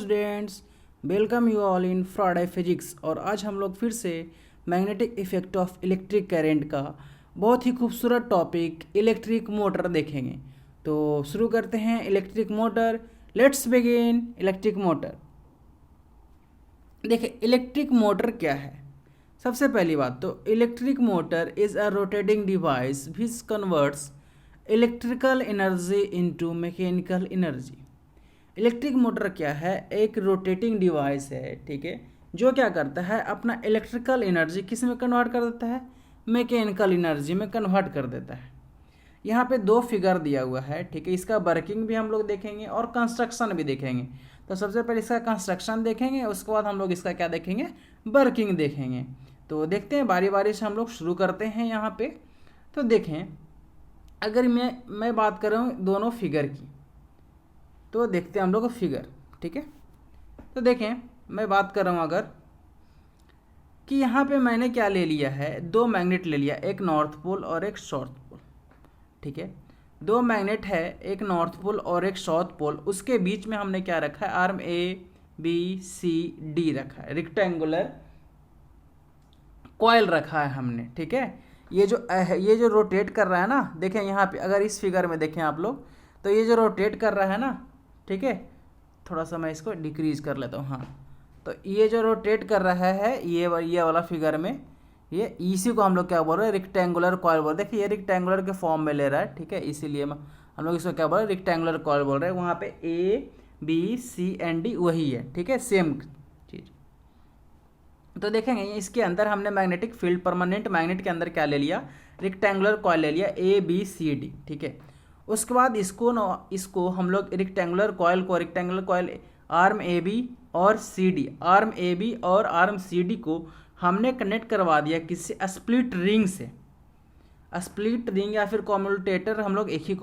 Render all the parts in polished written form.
Students, welcome you all in Friday physics. और आज हम लोग फिर से magnetic effect of electric current का बहुत ही खूबसूरत टॉपिक इलेक्ट्रिक मोटर देखेंगे। तो शुरू करते हैं electric motor. Let's begin electric motor. देखिए इलेक्ट्रिक मोटर क्या है। सबसे पहली बात तो electric motor is a rotating device which converts electrical energy into mechanical energy. Electric motor क्या है, एक रोटेटिंग डिवाइस है, ठीक है, जो क्या करता है अपना इलेक्ट्रिकल एनर्जी किस में कन्वर्ट कर देता है, मैकेनिकल एनर्जी में कन्वर्ट कर देता है। यहाँ पे दो फिगर दिया हुआ है, ठीक है, इसका वर्किंग भी हम लोग देखेंगे और कंस्ट्रक्शन भी देखेंगे। तो सबसे पहले इसका कंस्ट्रक्शन देखेंगे, उसके बाद हम लोग इसका क्या देखेंगे, वर्किंग देखेंगे। तो देखते हैं बारी बारी से हम लोग शुरू करते हैं यहाँ पे। तो देखें, अगर मैं बात कर रहा हूँ दोनों फिगर की, तो देखते हैं हम लोग फिगर, ठीक है। तो देखें मैं बात कर रहा हूँ अगर कि यहाँ पे मैंने क्या ले लिया है, दो मैग्नेट ले लिया, एक नॉर्थ पोल और एक साउथ पोल, ठीक है। दो मैग्नेट है, एक नॉर्थ पोल और एक साउथ पोल, उसके बीच में हमने क्या रखा है, आर्म ABCD रखा है, रेक्टेंगुलर कॉइल रखा है हमने, ठीक है। ये जो रोटेट कर रहा है ना, देखें यहाँ पे अगर इस फिगर में देखें आप लोग, तो ये जो रोटेट कर रहा है ना, ठीक है, थोड़ा सा मैं इसको डिक्रीज कर लेता हूँ, हाँ। तो ये जो रोटेट कर रहा है ये वाला फिगर में, ये इसी को हम लोग क्या बोल रहे हैं, रेक्टेंगुलर कॉइल बोल रहे हैं। देखिए ये रेक्टेंगुलर के फॉर्म में ले रहा है, ठीक है, इसीलिए हम लोग इसको क्या बोल रहे हैं, रेक्टेंगुलर कॉइल बोल रहे हैं। वहाँ पे ABCD वही है, ठीक है, सेम चीज़। तो देखेंगे इसके अंदर हमने मैग्नेटिक फील्ड, परमानेंट मैग्नेट के अंदर क्या ले लिया, रेक्टेंगुलर कॉइल ले लिया ABCD, ठीक है। उसके बाद इसको हम लोग रेक्टेंगुलर कॉइल आर्म AB और CD, आर्म AB और आर्म CD को हमने कनेक्ट करवा दिया किससे, स्प्लिट रिंग से। स्प्लिट रिंग या फिर कम्यूटेटर हम लोग एक ही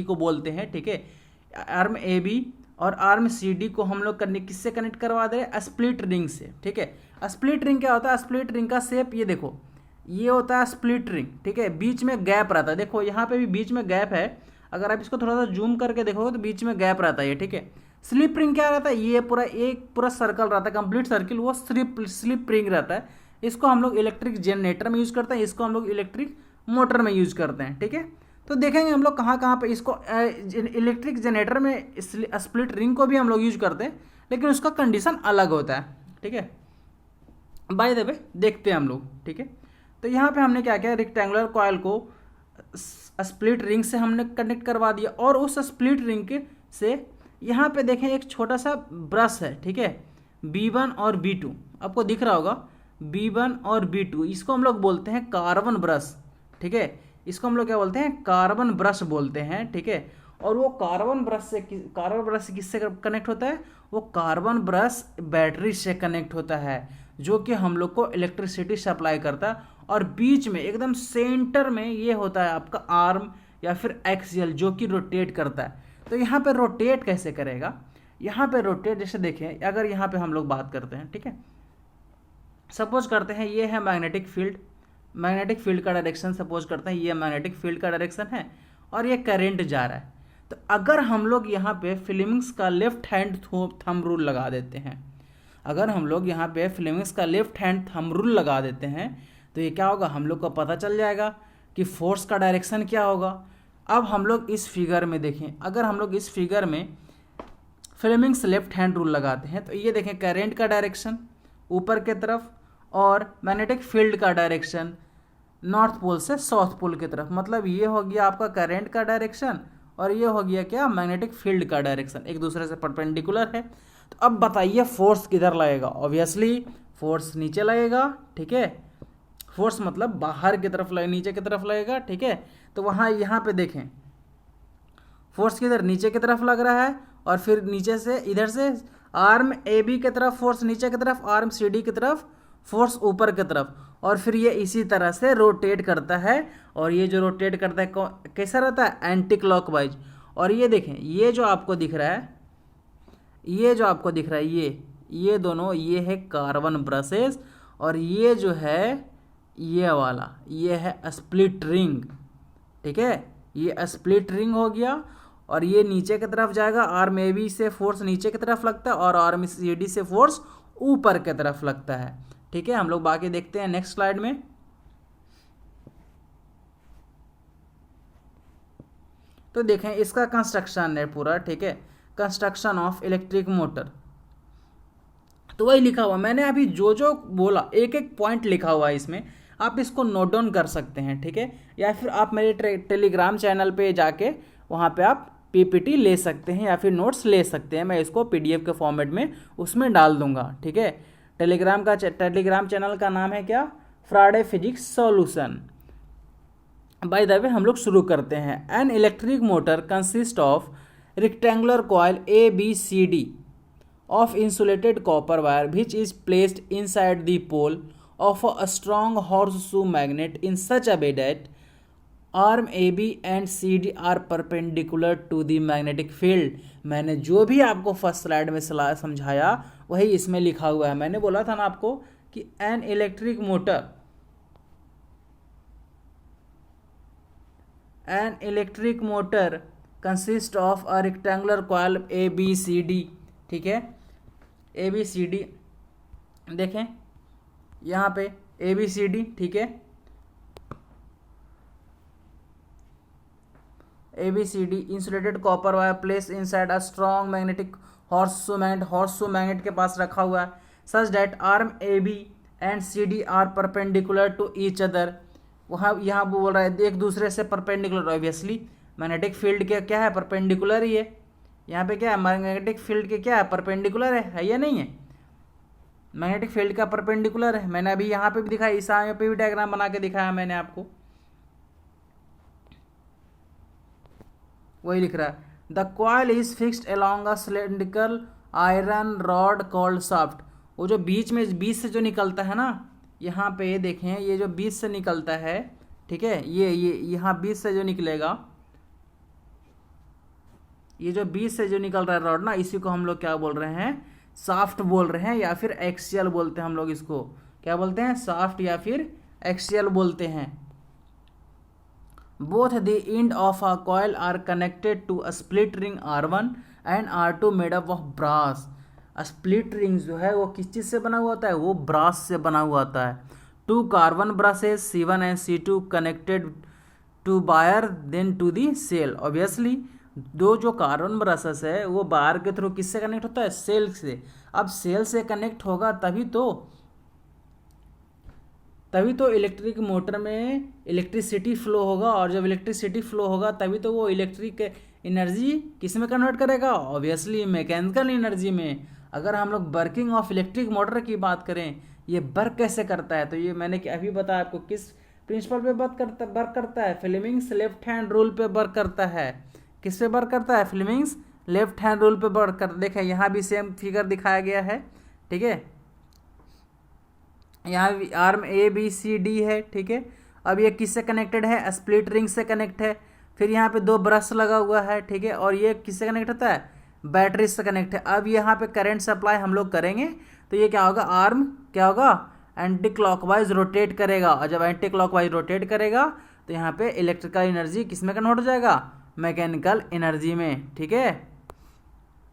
को बोलते हैं, ठीक है। आर्म AB और आर्म CD को हम लोग किससे कनेक्ट करवा दे रहे हैं, स्प्लिट रिंग से, ठीक है। स्प्लिट रिंग क्या होता है, स्प्लिट रिंग का शेप ये देखो, ये होता है स्प्लिट रिंग, ठीक है। बीच में गैप रहता है, देखो यहाँ पे भी बीच में गैप है, अगर आप इसको थोड़ा सा जूम करके देखोगे तो बीच में गैप रहता है ये, ठीक है। स्लिप रिंग क्या रहता है, ये पूरा सर्कल रहता है, कंप्लीट सर्किल, वो स्लिप रिंग रहता है। इसको हम लोग इलेक्ट्रिक जनरेटर में यूज करते हैं, इसको हम लोग इलेक्ट्रिक मोटर में यूज करते हैं, ठीक है। तो देखेंगे हम लोग कहाँ पे इसको इलेक्ट्रिक जनरेटर में स्प्लिट रिंग को भी हम लोग यूज करते हैं, लेकिन उसका कंडीशन अलग होता है, ठीक है। बाय द वे देखते हैं हम लोग, ठीक है। तो यहाँ पे हमने क्या किया, रेक्टेंगुलर कॉइल को स्प्लिट रिंग से हमने कनेक्ट करवा दिया, और उस स्प्लिट रिंग के से यहाँ पे देखें एक छोटा सा ब्रश है, ठीक है, B1 और B2 आपको दिख रहा होगा, B1 और B2, इसको हम लोग बोलते हैं कार्बन ब्रश, ठीक है। इसको हम लोग क्या बोलते हैं, कार्बन ब्रश बोलते हैं, ठीक है। और वो कार्बन ब्रश से किससे कनेक्ट होता है, वो कार्बन ब्रश बैटरी से कनेक्ट होता है, जो कि हम लोग को इलेक्ट्रिसिटी सप्लाई करता है। और बीच में एकदम सेंटर में ये होता है आपका आर्म या फिर एक्सियल, जो कि रोटेट करता है। तो यहाँ पे रोटेट कैसे करेगा, यहाँ पे रोटेट जैसे देखें, अगर यहाँ पे हम लोग बात करते हैं, ठीक है, सपोज करते हैं ये है मैग्नेटिक फील्ड का डायरेक्शन, सपोज करते हैं ये मैग्नेटिक फील्ड का डायरेक्शन है और ये करंट जा रहा है। तो अगर हम लोग यहाँ पे फ्लेमिंग्स का लेफ्ट हैंड थंब रूल लगा देते हैं, अगर हम लोग यहाँ पे फ्लेमिंग्स का लेफ्ट हैंड थंब रूल लगा देते हैं, तो ये क्या होगा, हम लोग को पता चल जाएगा कि फोर्स का डायरेक्शन क्या होगा। अब हम लोग इस फिगर में देखें, अगर हम लोग इस फिगर में फ्लेमिंग्स लेफ्ट हैंड रूल लगाते हैं, तो ये देखें करंट का डायरेक्शन ऊपर के तरफ और मैग्नेटिक फील्ड का डायरेक्शन नॉर्थ पोल से साउथ पोल की तरफ। मतलब ये हो गया आपका करंट का डायरेक्शन और ये हो गया क्या, मैग्नेटिक फील्ड का डायरेक्शन, एक दूसरे से परपेंडिकुलर है। तो अब बताइए फोर्स किधर लगेगा, ऑब्वियसली फोर्स नीचे लगेगा, ठीक है। फोर्स मतलब बाहर की तरफ नीचे की तरफ लगेगा, ठीक है। तो वहाँ यहाँ पे देखें फोर्स किधर, नीचे की तरफ लग रहा है, और फिर नीचे से इधर से आर्म AB की तरफ फोर्स नीचे की तरफ, आर्म CD की तरफ फोर्स ऊपर की तरफ, और फिर ये इसी तरह से रोटेट करता है। और ये जो रोटेट करता है कैसा रहता है, एंटी क्लॉकवाइज। और ये देखें, ये जो आपको दिख रहा है, ये दोनों, ये है कार्बन ब्रशेस, और ये जो है ये वाला, ये है स्प्लिट रिंग, ठीक है, ये स्प्लिट रिंग हो गया। और ये नीचे की तरफ जाएगा, आर्म ए बी से फोर्स नीचे की तरफ लगता है और आर्म सी डी से फोर्स ऊपर की तरफ लगता है। ठीक है, हम लोग बाकी देखते हैं नेक्स्ट स्लाइड में। तो देखें इसका कंस्ट्रक्शन है पूरा, ठीक है, कंस्ट्रक्शन ऑफ इलेक्ट्रिक मोटर। तो वही लिखा हुआ मैंने अभी जो जो बोला, एक एक पॉइंट लिखा हुआ है इसमें, आप इसको नोट डाउन कर सकते हैं। ठीक है, या फिर आप मेरे टेलीग्राम चैनल पे जाके वहाँ पे आप पीपीटी ले सकते हैं या फिर नोट्स ले सकते हैं। मैं इसको पीडीएफ के फॉर्मेट में उसमें डाल दूंगा। ठीक है, टेलीग्राम चैनल का नाम है क्या, Friday physics solution. By the way हम लोग शुरू करते हैं। An electric motor consist of rectangular coil A B C D of insulated copper wire which is placed inside the pole of a strong horseshoe magnet in such a way that arm AB and CD are perpendicular to the magnetic field। मैंने जो भी आपको first slide में समझाया वही इसमें लिखा हुआ है। मैंने बोला था ना आपको कि an electric motor consist of a rectangular coil A B C D. ठीक है, ए बी सी डी देखें यहाँ पे ए बी सी डी। ठीक है, A B C D insulated copper wire place inside a strong magnetic horseshoe magnet के पास रखा हुआ है such that arm A B and C D are perpendicular to each other. वहाँ यहाँ वो बोल रहा है एक दूसरे से परपेंडिकुलर, ऑब्वियसली मैग्नेटिक फील्ड के क्या है, परपेंडिकुलर ही है। यहाँ पे क्या है, मैग्नेटिक फील्ड के क्या है, परपेंडिकुलर है या नहीं है, मैग्नेटिक फील्ड का परपेंडिकुलर है। मैंने अभी यहाँ पे भी दिखाया, इस यहाँ पे भी डायग्राम बना के दिखाया मैंने आपको, वही लिख रहा है। The coil is fixed along a cylindrical iron rod called shaft. वो जो बीच से जो निकलता है ना, यहाँ पे देखें ये जो बीच से निकलता है, ठीक है, ये यहाँ बीच से जो निकलेगा, ये जो बीच से जो निकल रहा है रॉड ना, इसी को हम लोग क्या बोल रहे हैं, शाफ्ट बोल रहे हैं या फिर एक्सियल बोलते हैं। हम लोग इसको क्या बोलते हैं, शाफ्ट या फिर एक्सियल बोलते हैं। Both the end of a coil are connected to a split ring R1 and R2 made up of brass. Split ring जो है वो किस चीज़ से बना हुआ होता है, वो ब्रास से बना हुआ होता है। Two carbon brushes C1 and C2 connected to wire then to the cell. Obviously दो जो कार्बन ब्रशेस है वो वायर के थ्रू किससे कनेक्ट होता है, सेल से। अब सेल से कनेक्ट होगा तभी तो इलेक्ट्रिक मोटर में इलेक्ट्रिसिटी फ्लो होगा, और जब इलेक्ट्रिसिटी फ्लो होगा तभी तो वो इलेक्ट्रिक एनर्जी किस में कन्वर्ट करेगा, ऑब्वियसली मैकेनिकल एनर्जी में। अगर हम लोग वर्किंग ऑफ इलेक्ट्रिक मोटर की बात करें, ये वर्क कैसे करता है, तो ये मैंने अभी बताया आपको किस प्रिंसिपल पे वर्क करता है, फ्लेमिंग्स लेफ्ट हैंड रूल पे वर्क करता है। किस पे वर्क करता है, फ्लेमिंग्स लेफ्ट हैंड रूल पे वर्क कर। देखें यहाँ भी सेम फिगर दिखाया गया है। ठीक है, यहाँ भी arm A B C D है। ठीक है, अब ये किससे कनेक्टेड है, स्प्लिट रिंग से कनेक्ट है। फिर यहाँ पे दो ब्रश लगा हुआ है। ठीक है, और ये किससे कनेक्ट होता है, बैटरी से कनेक्ट है। अब यहाँ पे करंट सप्लाई हम लोग करेंगे तो ये क्या होगा, आर्म क्या होगा, एंटी क्लॉकवाइज रोटेट करेगा, और जब एंटी क्लॉकवाइज रोटेट करेगा तो यहाँ पे इलेक्ट्रिकल एनर्जी किस में कन्वर्ट हो जाएगा, मैकेनिकल एनर्जी में। ठीक है,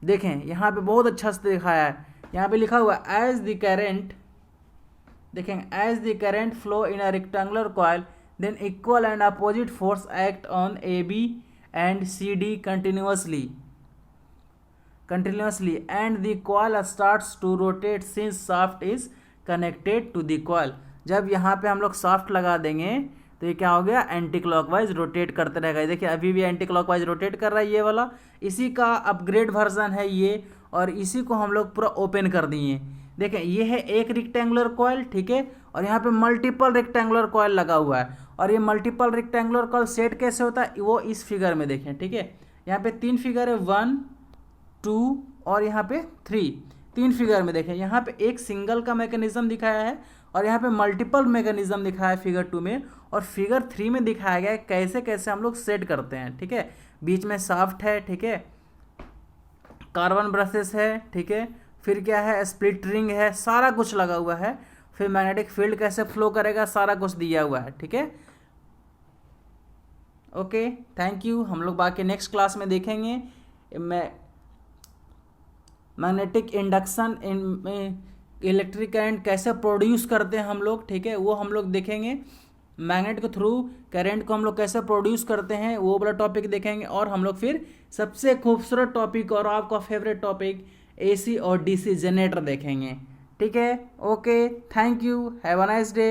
देखें यहाँ पे बहुत अच्छा से दिखाया है, यहाँ पे लिखा हुआ एज द करेंट, देखें as the current flow in a rectangular coil then equal and opposite force act on A B and C D continuously and the coil starts to rotate since shaft is connected to the coil. जब यहाँ पे हम लोग shaft लगा देंगे तो ये क्या हो गया, एंटी क्लॉकवाइज रोटेट करते रहेगा। देखिए अभी भी एंटी क्लॉकवाइज रोटेट कर रहा है ये वाला, इसी का अपग्रेड वर्जन है ये, और इसी को हम लोग पूरा ओपन कर दिए। देखें ये है एक रेक्टेंगुलर कॉइल, ठीक है, और यहाँ पे मल्टीपल रेक्टेंगुलर कॉइल लगा हुआ है। और ये मल्टीपल रेक्टेंगुलर कॉइल सेट कैसे होता है, वो इस फिगर में देखें। ठीक है, यहाँ पे 3 फिगर है, 1 2 और यहाँ पे 3, 3 फिगर में देखें। यहाँ पे एक सिंगल का मैकेनिज्म दिखाया है और यहाँ पे मल्टीपल मैकेनिज्म दिखाया है फिगर 2 में, और फिगर 3 में दिखाया गया है कैसे कैसे हम लोग सेट करते हैं। ठीक है, बीच में शाफ्ट है, ठीक है, कार्बन ब्रशेस है, ठीक है, फिर क्या है, स्प्लिट रिंग है, सारा कुछ लगा हुआ है। फिर मैग्नेटिक फील्ड कैसे फ्लो करेगा, सारा कुछ दिया हुआ है। ठीक है, ओके, थैंक यू। हम लोग बाकी नेक्स्ट क्लास में देखेंगे मैं मैग्नेटिक इंडक्शन इन इलेक्ट्रिक करंट कैसे प्रोड्यूस करते हैं हम लोग, ठीक है, वो हम लोग देखेंगे। मैग्नेट के थ्रू करंट को हम लोग कैसे प्रोड्यूस करते हैं वो वाला टॉपिक देखेंगे। और हम लोग फिर सबसे खूबसूरत टॉपिक और आपका फेवरेट टॉपिक एसी और डीसी जनरेटर देखेंगे, ठीक है। Okay, thank you, have a nice day.